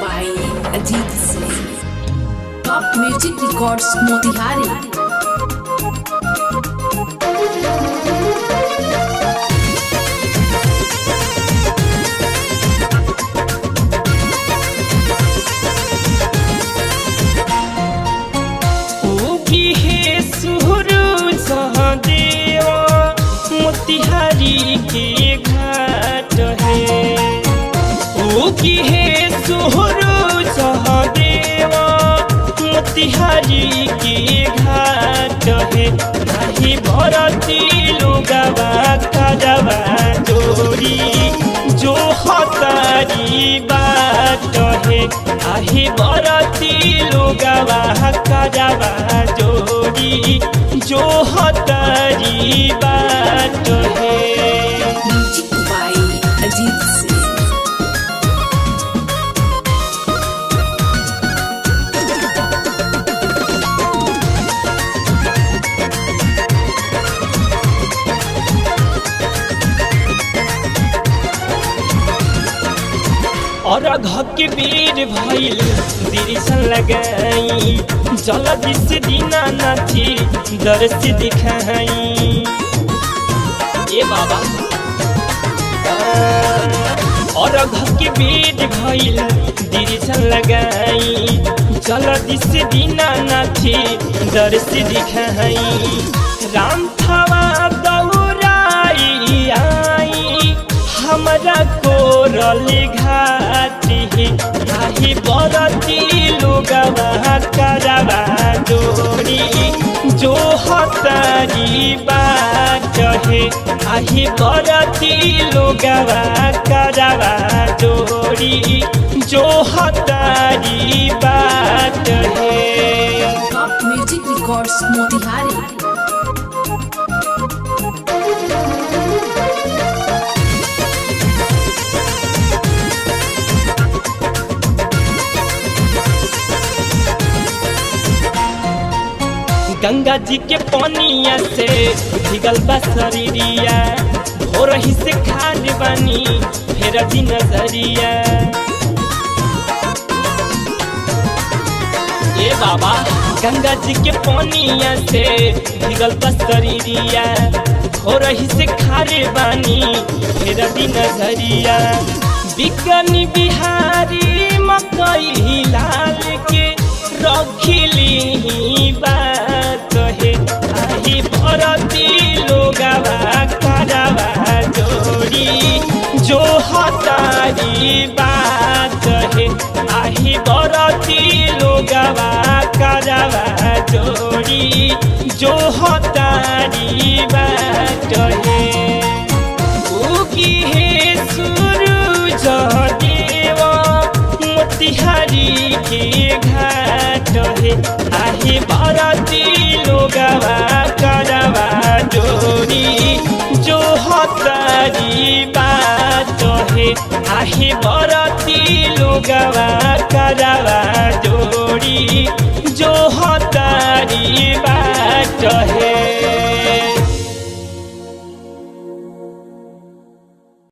by Ajit Singh. Top Music Records Motihari. Motihari के घाट है की है सुहरु सहदेवा मोतिहारी के घाट है नाही भरती लोगवा करवा जोड़ी जो हतारी बाट है आही भरती लोगवा करवा जोड़ी जो हतारी बाट है। Music by Ajit Singh. और के बेर भइल दृश्य लगाई जल्दी से दीना नाथी दर्श दिखाई ए बाबा और के बेर भइल दृश्य लगाई जल्दी से दीना नाथी दर्श दिखाई राम थावा दौड़ाई आई हमरा कोरल घाटी आही बरती लोगवा करवा जोड़ी जो हतारी बाट है आही बरती लोगवा करवा जोड़ी जो हतारी बाट है। Top Music Records Motihari. Ganga ji के पानिया से भिगल बा शरीरिया हो रही से खाद बनी फेर दी नजरिया ए बाबा गंगा जी के पानिया से भिगल बा शरीरिया हो रही से खारे बनी फेर दी नजरिया बिकनी बिहारी मकई लाल के रखिली बात है आही भरती लोगवा करवा जोड़ी जो हतारी बात है आही भरती लोगवा करवा जोड़ी जो हतारी बात है। उकी है सूरज देवा मोतिहारी के घाट है आही भरती लोगवा करवा जोड़ी जो हतारी बात है आही भरती लोगवा करवा जोड़ी जो हतारी बात है।